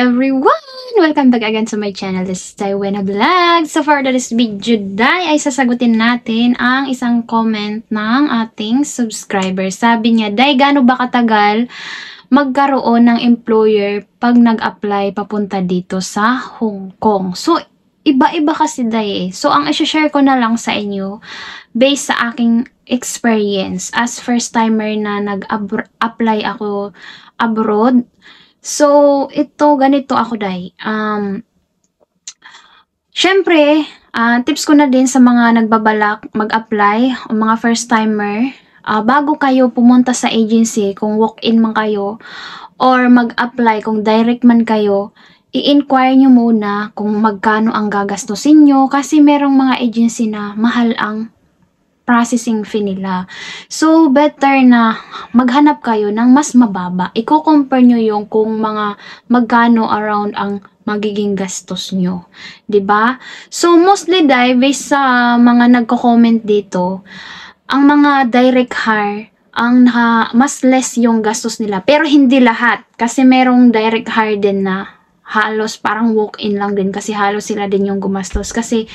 everyone! Welcome back again to my channel. This is Taiwena Vlog. So for this video ay sasagutin natin ang isang comment ng ating subscriber. Sabi niya, Day, gaano ba katagal magkaroon ng employer pag nag-apply papunta dito sa Hong Kong? So iba-iba kasi, Day. So ang i-share ko na lang sa inyo based sa aking experience as first timer na nag-apply ako abroad. So, ganito ako, Day. Syempre, tips ko na din sa mga nagbabalak mag-apply o mga first-timer, bago kayo pumunta sa agency, kung walk-in man kayo, or mag-apply kung direct man kayo, i-inquire nyo muna kung magkano ang gagastusin nyo, kasi merong mga agency na mahal ang processing fee nila. So, better na maghanap kayo ng mas mababa. Iko-compare nyo yung kung magkano around ang magiging gastos nyo. 'Di ba? So, mostly, based sa mga nagko-comment dito, ang mga direct hire, mas less yung gastos nila. Pero hindi lahat. Kasi merong direct hire din na halos parang walk-in lang din. Kasi halos sila din yung gumastos. Kasi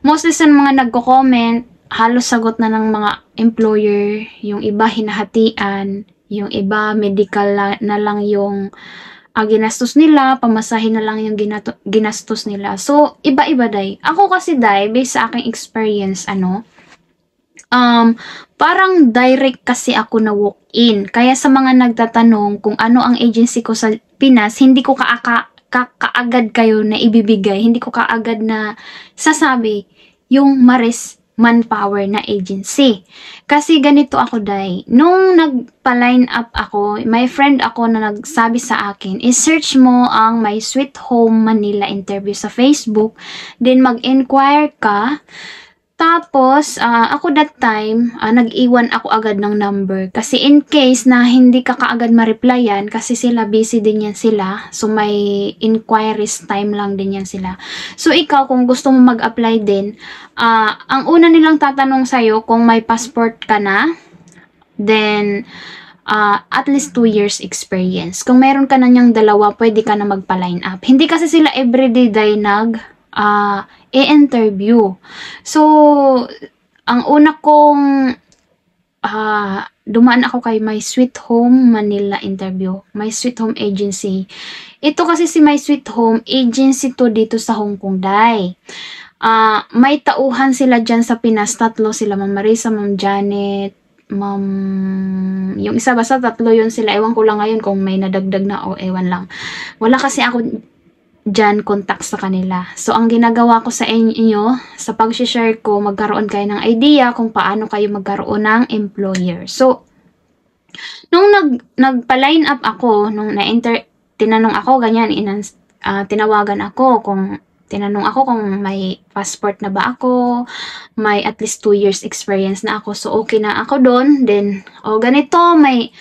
mostly sa mga nagko-comment, halos sagot na ng mga employer, yung iba hinahatian, yung iba medical na lang yung ginastos nila, pamasahin na lang yung ginastos nila. So, iba-iba, Day. Ako kasi, Day, based sa aking experience, parang direct kasi ako na walk-in. Kaya sa mga nagtatanong kung ano ang agency ko sa Pinas, hindi ko kaagad kayo na ibibigay, hindi ko kaagad na sasabi yung Maris Manpower na agency. Kasi ganito ako, Day. Nung nagpa-line up ako, may friend ako na nagsabi sa akin, i-search mo ang My Sweet Home Manila interview sa Facebook, then mag-inquire ka. Tapos, ako that time, nag-iwan ako agad ng number. Kasi in case na hindi ka kaagad ma-replyan, kasi sila busy din yan sila. So, may inquiries time lang din yan sila. So, ikaw, kung gusto mo mag-apply din, ang una nilang tatanong sa'yo kung may passport ka na, then, at least 2 years experience. Kung meron ka na niyang dalawa, pwede ka na magpa-line up. Hindi kasi sila everyday i-interview. So, ang una kong dumaan ako kay My Sweet Home Manila interview. My Sweet Home Agency. Ito kasi si My Sweet Home Agency to dito sa Hong Kong, Day. May tauhan sila dyan sa Pinas. 3 sila, Ma'am Marisa, Ma'am Janet, yung isa, basta 3 yun sila. Ewan ko lang ngayon kung may nadagdag na o ewan lang. Wala kasi ako dyan contact sa kanila. So, ang ginagawa ko sa inyo, sa pag-share ko, magkaroon kayo ng idea kung paano kayo magkaroon ng employer. So, nung nagpa-line up ako, nung tinanong ako, ganyan, tinawagan ako, tinanong ako kung may passport na ba ako, may at least 2 years experience na ako. So, okay na ako doon. Then, ganito, may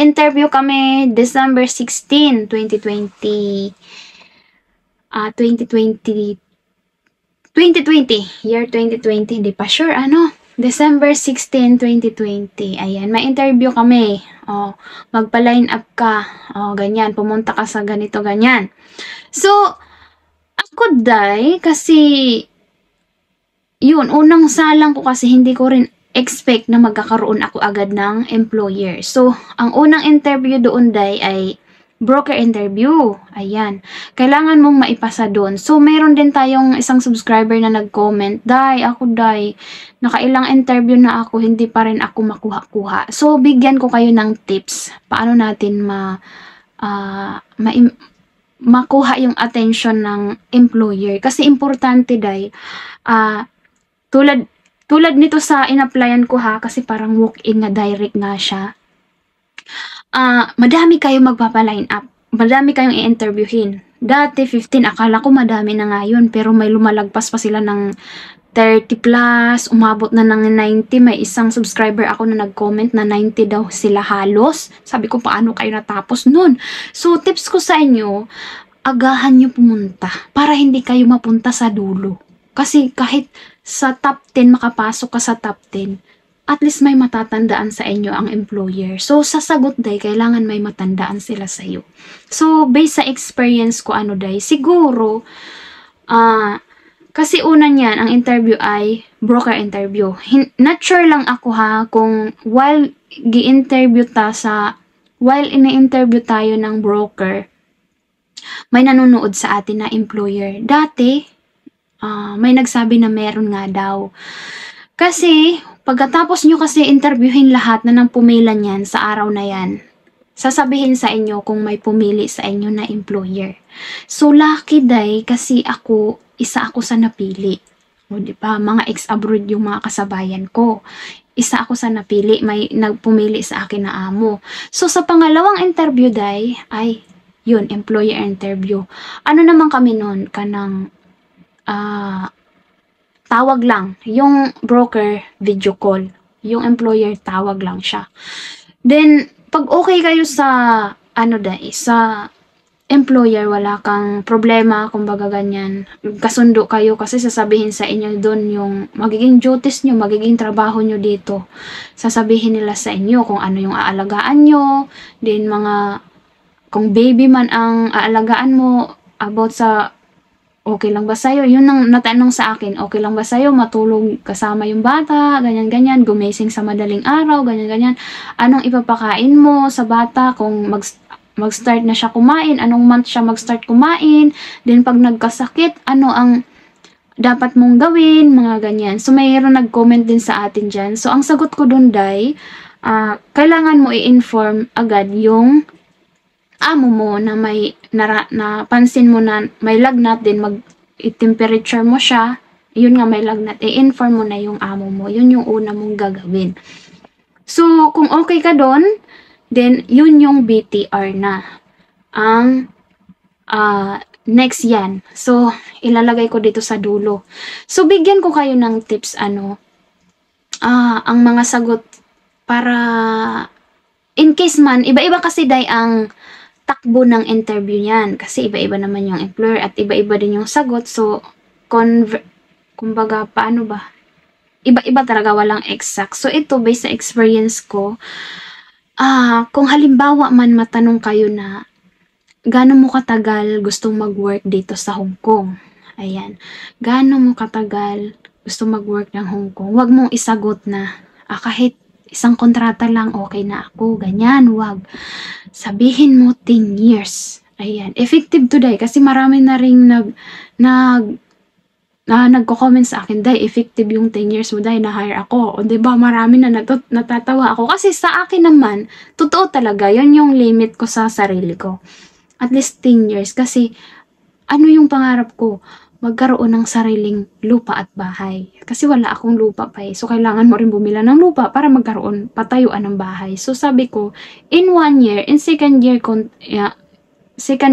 interview kami December 16, 2020. 2020, year 2020, hindi pa sure, December 16, 2020. Ayan, may interview kami. Magpa-line up ka. Ganyan, pumunta ka sa ganito, ganyan. So, ako, Day, kasi, yun, unang salang ko kasi hindi ko rin expect na magkakaroon ako agad ng employer. So, ang unang interview doon, Day, ay broker interview. Ayan. Kailangan mong maipasa doon. So, meron din tayong isang subscriber na nag-comment, Day, nakailang interview na ako, hindi pa rin ako makuha-kuha. So, bigyan ko kayo ng tips. Paano natin makuha yung attention ng employer. Kasi importante, Day, tulad nito sa in-applyan ko, kasi parang walk-in na direct nga siya. Madami kayong magpapa-line up. Madami kayong i-interviewin. Dati 15, akala ko madami na nga yun. Pero may lumalagpas pa sila ng 30 plus, umabot na ng 90. May isang subscriber ako na nag-comment na 90 daw sila halos. Sabi ko, paano kayo natapos nun? So, tips ko sa inyo, agahan nyo pumunta para hindi kayo mapunta sa dulo. Kasi kahit sa top 10, makapasok ka sa top 10, at least may matatandaan sa inyo ang employer. So, sa sagot day, kailangan may matandaan sila sa iyo. So, based sa experience ko, day, siguro, kasi una niyan, ang interview ay broker interview. Not sure lang ako ha, kung while ini-interview tayo ng broker, may nanonood sa atin na employer. Dati, may nagsabi na meron nga daw. Kasi, pagkatapos nyo kasi interviewin lahat na nang pumila niyan sa araw na yan, sasabihin sa inyo kung may pumili sa inyo na employer. So, lucky day kasi isa ako sa napili. O, diba? Mga ex-abroad yung mga kasabayan ko. Isa ako sa napili, may nagpumili sa akin na amo. So, sa pangalawang interview day, ay, yun, employer interview. Ano naman kami nun? Kanang, tawag lang. Yung broker, video call. Yung employer, tawag lang siya. Then, pag okay kayo sa, sa employer, wala kang problema, kumbaga ganyan. Kasundo kayo kasi sasabihin sa inyo doon yung magiging duties nyo, magiging trabaho nyo dito. Sasabihin nila sa inyo kung ano yung aalagaan nyo, then kung baby man ang aalagaan mo, about sa okay lang ba sa'yo? Yun ang natanong sa akin, okay lang ba sa'yo matulog kasama yung bata, ganyan-ganyan, gumising sa madaling araw, ganyan-ganyan. Anong ipapakain mo sa bata kung mag-start na siya kumain, anong month siya mag-start kumain, then pag nagkasakit, ano ang dapat mong gawin, mga ganyan. So, mayroon nag-comment din sa atin dyan. So, ang sagot ko dun, day, kailangan mo i-inform agad yung amo mo na napansin mo na may lagnat, din temperature mo siya, yun nga may lagnat, i-inform mo na yung amo mo, yun yung una mong gagawin. So, kung okay ka doon, then yun yung BTR na. Ang next yan. So, ilalagay ko dito sa dulo. So, bigyan ko kayo ng tips, ang mga sagot para in case man, iba-iba kasi day ang takbo ng interview niyan. Kasi iba-iba naman yung employer at iba-iba din yung sagot. So, kumbaga, paano ba? Iba-iba talaga, walang exact. So, ito, based sa experience ko, kung halimbawa man matanong kayo na, gaano mo katagal gustong mag-work dito sa Hong Kong? Ayan. Gaano mo katagal gusto mag-work ng Hong Kong? Huwag mong isagot na, kahit isang kontrata lang, okay na ako. Ganyan, wag. Sabihin mo 10 years. Ayan. Effective today kasi marami na rin nagko-comment sa akin, day, effective yung 10 years mo, day, na-hire ako. O, diba, marami na natatawa ako. Kasi sa akin naman, totoo talaga, yun yung limit ko sa sarili ko. At least 10 years. Kasi, ano yung pangarap ko? Magkaroon ng sariling lupa at bahay. Kasi wala akong lupa pa eh. So, kailangan mo rin bumila ng lupa para magkaroon, patayuan ng bahay. So, sabi ko, in 1 year, in second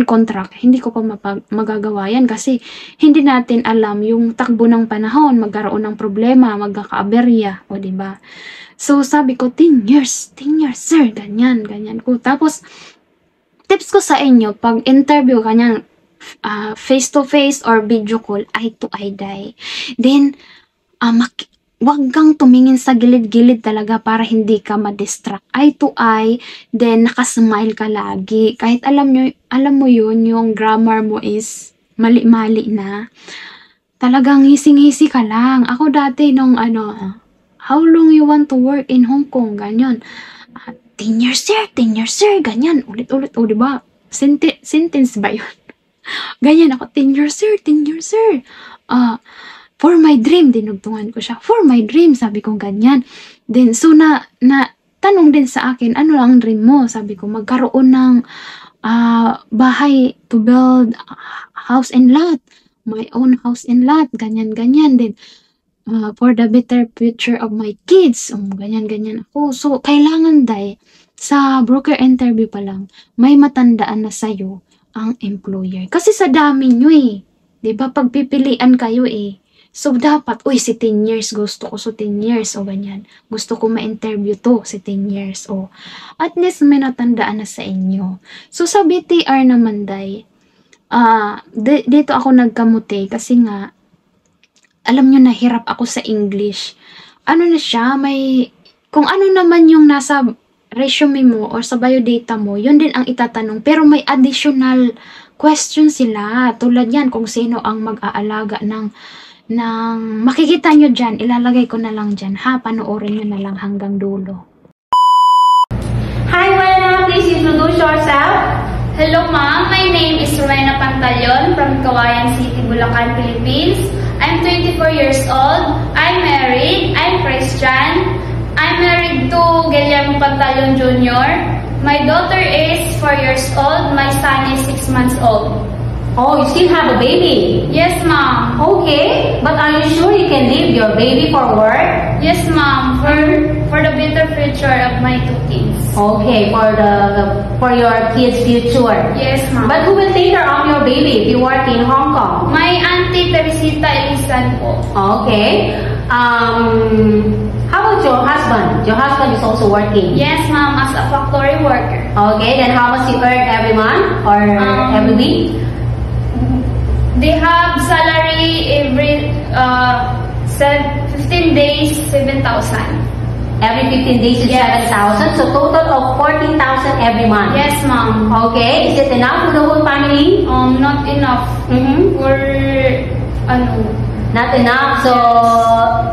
contract, hindi ko pa magagawa yan kasi hindi natin alam yung takbo ng panahon, magkaroon ng problema, magkakaaberya, o diba? So, sabi ko, 10 years, sir, ganyan ko. Tapos, tips ko sa inyo, pag interview, kanyan, face-to-face or video call, eye to eye, day. Then, wag kang tumingin sa gilid-gilid talaga para hindi ka ma-distract. Eye to eye, then nakasmile ka lagi. Kahit alam mo yun, yung grammar mo is mali-mali na. Talagang hising-hisi ka lang. Ako dati nung how long you want to work in Hong Kong? Ganyan. 10 years sir, ganyan. Ulit-ulit, o diba? Sentence ba yun? Ganyan ako, 10 years sir. For my dream, dinugtungan ko siya. For my dream, sabi ko ganyan. Then, so tanong din sa akin, ano ang dream mo? Sabi ko, magkaroon ng bahay to build house and lot. My own house and lot. Ganyan. Then, for the better future of my kids. Ganyan ako. So, kailangan sa broker interview pa lang, may matandaan na sa'yo ang employer. Kasi sa dami nyo eh. Diba? Pagpipilian kayo eh. So, dapat, si 10 years, gusto ko 10 years, o ganyan. Gusto ko ma-interview to, 10 years, o. At least, may natandaan na sa inyo. So, sa BTR naman, day, dito ako nagkamuti, kasi nga, alam nyo, nahirap ako sa English. Ano na siya, Kung ano naman yung nasa resume mo or sa biodata mo, yun din ang itatanong. Pero may additional question sila. Tulad yan, kung sino ang mag-aalaga ng makikita nyo dyan. Ilalagay ko na lang dyan, ha? Panoorin nyo na lang hanggang dulo. Hi, Rowena. Please introduce yourself. Hello, ma'am. My name is Rowena Pantalyon from Kawayan City, Bulacan, Philippines. I'm 24 years old. I'm married. I'm Christian. I'm married to Guillermo Pantalyon Jr. My daughter is 4 years old. My son is 6 months old. Oh, you still have a baby? Yes, ma'am. Okay, but are you sure you can leave your baby for work? Yes, ma'am. For the better future of my 2 kids. Okay, for your kids' future. Yes, ma'am. But who will take care of your baby if you work in Hong Kong? My auntie Teresita Elisan po. Okay. How about your husband? Your husband is also working. Yes, ma'am, as a factory worker. Okay, then how much you earn every month or every week? They have salary every 15 days, 7,000. Every 15 days is 7,000, so total of 14,000 every month. Yes, ma'am. Okay, is it enough for the whole family? Not enough for Not enough, so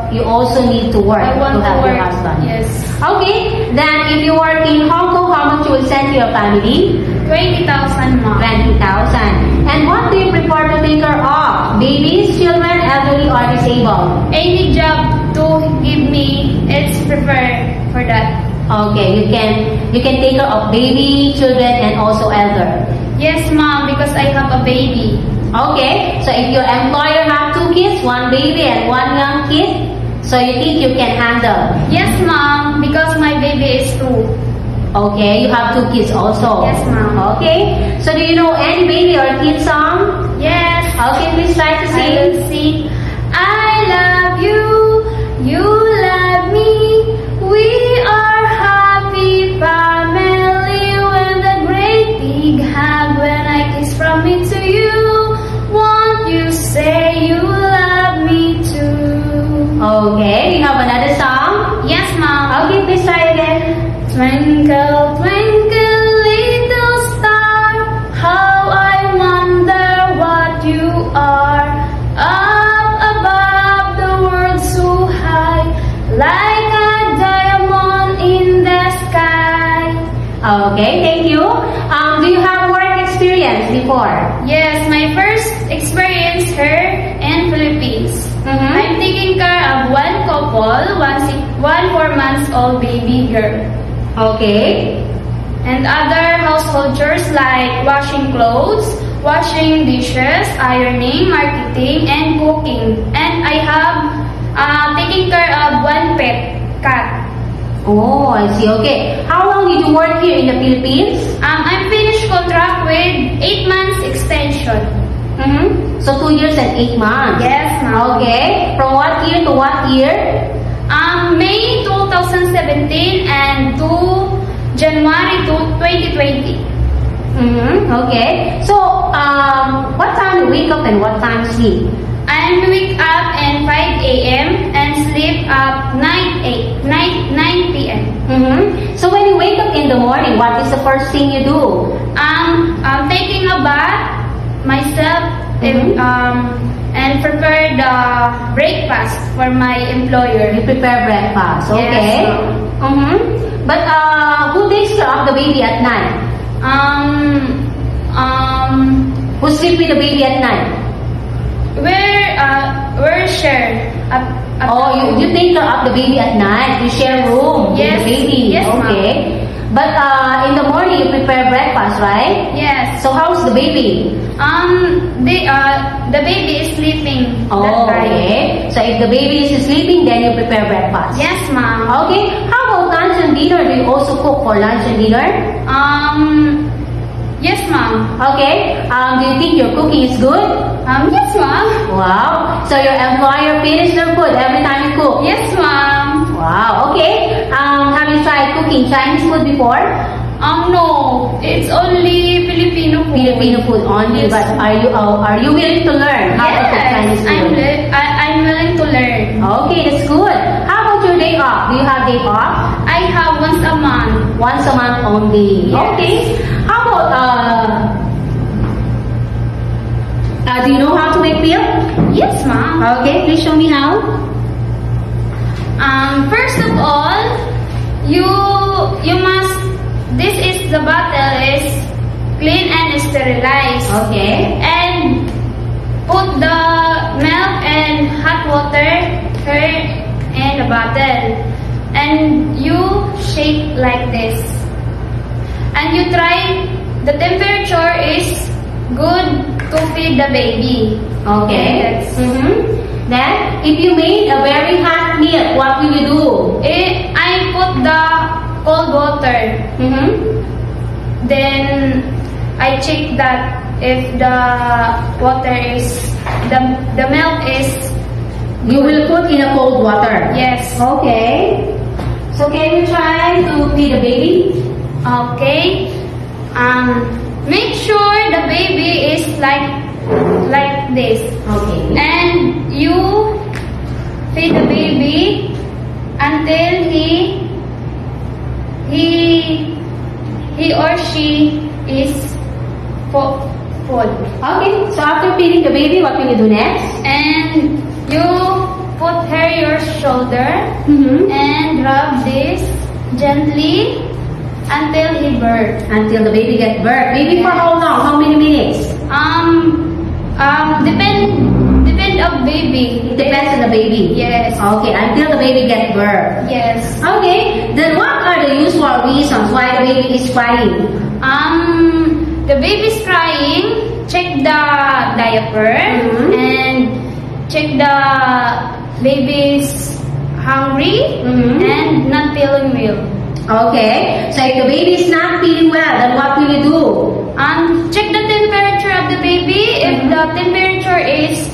you also need to work I want to have to your work. husband. Yes. Okay, then if you work in Hong Kong, how much you will send to your family? 20,000, ma'am. 20,000. And what do you prefer to take care of? Babies, children, elderly, or disabled? Any job to give me, it's preferred for that. Okay, you can take care of baby, children, and also elder. Yes, ma'am, because I have a baby. Okay, so if your employer have 2 kids, 1 baby and 1 young kid, so you think you can handle? Yes, ma'am, because my baby is 2. Okay, you have 2 kids also. Yes, ma'am. Okay, so do you know any baby or kid song? Yes. Okay, please try to I sing. will sing. I love you, you love me, we are happy family. When the great big hug, when I kiss from me to you, won't you say you love me too? Okay, you have another song? Yes, ma'am. Okay, please try again. Twinkle, twinkle, little star, how I wonder what you are. Up above the world so high, like a diamond in the sky. Okay, thank you. Do you have work experience before? Yes, my first experience here in Philippines. I'm taking care of one couple, one 4 months old baby girl. Okay. And other household chores like washing clothes, washing dishes, ironing, marketing, and cooking. And I have taking care of one pet cat. Oh, I see. Okay. How long did you work here in the Philippines? I'm finished contract with 8 months extension. So 2 years and 8 months. Yes, ma'am. Okay. From what year to what year? May 2017 and to January 2020. Okay. So, what time you wake up and what time sleep? I wake up at 5 a.m. and sleep at 9 p.m. So when you wake up in the morning, what is the first thing you do? I'm taking a bath myself and prepare the breakfast for my employer. You prepare breakfast, okay? Yes. But who takes care of the baby at night? Who sleep with the baby at night? We're shared. You take care of the baby at night. You share room with Yes. the baby. Yes, okay. But in the morning you prepare breakfast, right? Yes. So how's the baby? The baby is sleeping. Oh, okay. So if the baby is sleeping, then you prepare breakfast. Yes, ma'am. Okay. How about lunch and dinner? Do you also cook for lunch and dinner? Yes, ma'am. Okay. Do you think your cooking is good? Yes, ma'am. Wow. So your employer finishes their food every time you cook? Yes, ma'am. Wow. Okay. Have you tried cooking Chinese food before? No. It's only Filipino food. Filipino food only. Yes. But are you willing to learn how to cook Chinese food? I'm willing to learn. Okay, that's good. How about your day off? Do you have day off? once a month only. Yes. Okay. How about do you know how to make milk? Yes, ma'am. Okay, please show me how. First of all, you must. This is the bottle is clean and sterilized. Okay. And put the milk and hot water here in the bottle, and you shake like this. And you try the temperature is good to feed the baby. Okay. Yes. Then, if you made a very hot milk, what will you do? I put the cold water. Then I check that if the water is the milk is. You will put in a cold water. Yes. Okay. So can you try to feed the baby? Okay. Make sure the baby is like this. Okay. And you feed the baby until he or she is full. Okay. So after feeding the baby, what will you do next? And you put her your shoulder and rub this gently until he birth. Until the baby gets birth. Maybe for how long? How many minutes? Depend of baby. It depends on the baby. Yes. Okay. Until the baby gets birth. Yes. Okay. Then what are the usual reasons why the baby is crying? The baby's crying. Check the diaper and check the baby's hungry and not feeling well. Okay. So if the baby is not feeling well, then what will you do? Check the temperature of the baby. If the temperature is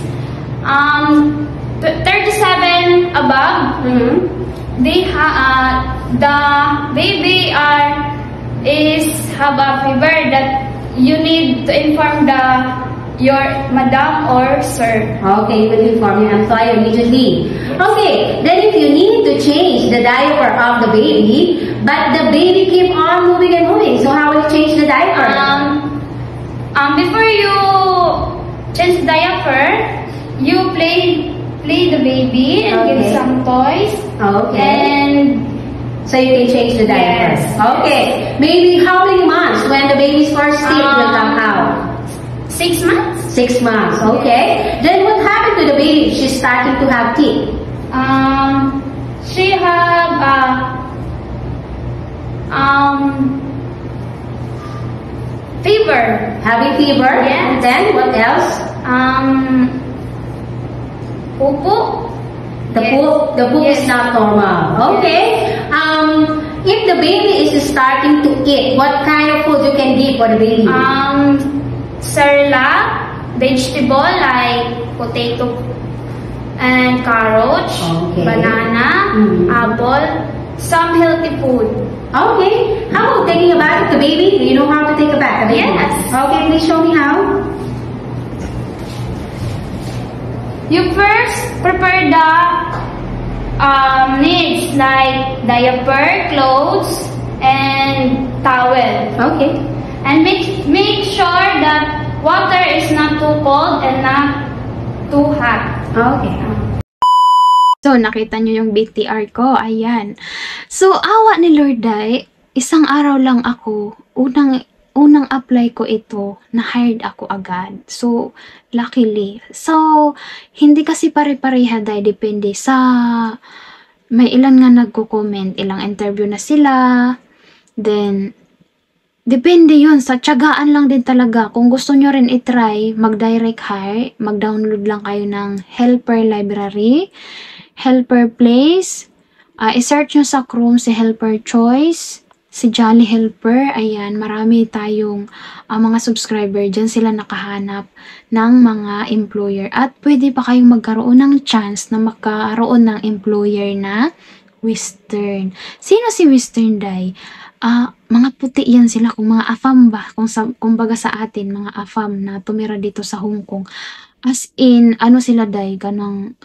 37 above, the baby is have a fever that you need to inform your madam or sir. Okay, you will inform your employer immediately. Okay, then if you need to change the diaper of the baby, but the baby keep on moving and moving, so how will you change the diaper? Before you change the diaper, you play the baby and give some toys. Okay. And so you can change the diaper. Yes. Okay. Maybe how many months when the baby's first teeth will come out? 6 months. 6 months. Okay. Then what happened to the baby if she's starting to have teeth? She have fever. Having fever. Yes. Then what else? Poop. The poop is not normal. Okay. If the baby is starting to eat, what kind of food you can give for the baby? Cerelac, vegetable like potato and carrots, banana, apple, some healthy food. Okay. How about taking a bath of the baby? Do you know how to take a bath of the baby? Yes. Okay, please show me how. You first prepare the needs like diaper, clothes, and towel. Okay. And make sure that water is not too cold and not too hot. Okay. So, nakita nyo yung BTR ko. Ayan. So, awa ni Lord ay, isang araw lang ako, unang apply ko ito, na-hired ako agad. So, luckily. So, hindi kasi pare-pareha dahil depende sa, may ilan nga nagko-comment, ilang interview na sila. Then, depende yun. Sa tiyagaan lang din talaga. Kung gusto nyo rin itry, mag-direct hire, mag-download lang kayo ng Helper Library, Helper Place, i-search nyo sa Chrome si Helper Choice, si Jolly Helper. Ayan, marami tayong mga subscriber. Diyan sila nakahanap ng mga employer. At pwede pa kayong magkaroon ng chance na magkaroon ng employer na Western. Sino si Western, Day? Mga puti yan sila, kung mga AFAM ba, kumbaga sa atin, mga AFAM na tumira dito sa Hong Kong. As in, ano sila, Day, ganang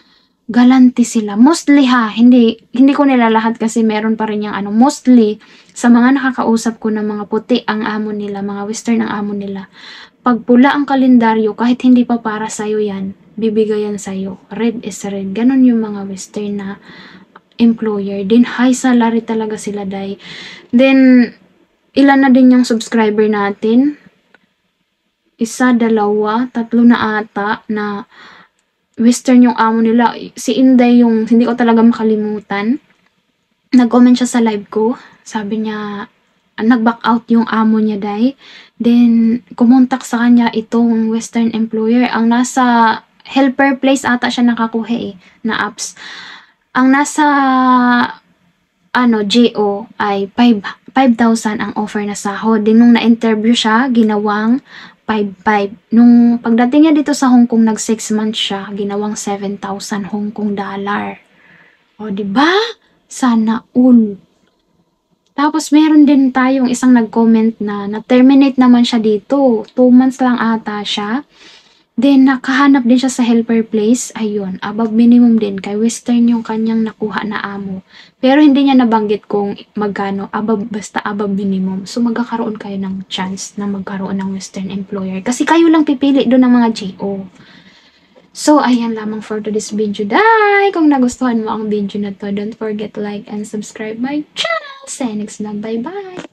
galante sila. Mostly ha, hindi ko nilalahat kasi meron pa rin yung ano, mostly sa mga nakakausap ko ng mga puti ang amo nila, mga western ang amo nila. Pag pula ang kalendaryo, kahit hindi pa para sa'yo yan, bibigayan sa'yo. Red is red. Ganon yung mga western na employer. Then high salary talaga sila, day. Then, ilan na din yung subscriber natin? Isa, dalawa, tatlo na ata na western yung amo nila. Si Inday yung hindi ko talaga makalimutan. Nag-comment siya sa live ko. Sabi niya, nag-back out yung amo niya, day. Then, kumontak sa kanya itong western employer. Ang nasa helper place ata siya nakakuha na apps. Ang nasa JO ay 5,000 ang offer na sahod. Din nung na-interview siya, ginawang 5,500. Nung pagdating niya dito sa Hong Kong, nag 6 months siya, ginawang 7,000 Hong Kong dollar. O, diba? Sana all. Tapos, meron din tayong isang nag-comment na na-terminate naman siya dito. 2 months lang ata siya. Then, nakahanap din siya sa helper place. Ayun, above minimum din. Kay western yung kanyang nakuha na amo. Pero hindi niya nabanggit kung magkano. Basta above minimum. So, magkakaroon kayo ng chance na magkaroon ng western employer. Kasi kayo lang pipili doon ng mga JO. So, ayan lamang for today's video, day. Kung nagustuhan mo ang video na to, don't forget to like and subscribe my channel. See you next vlog. Bye-bye!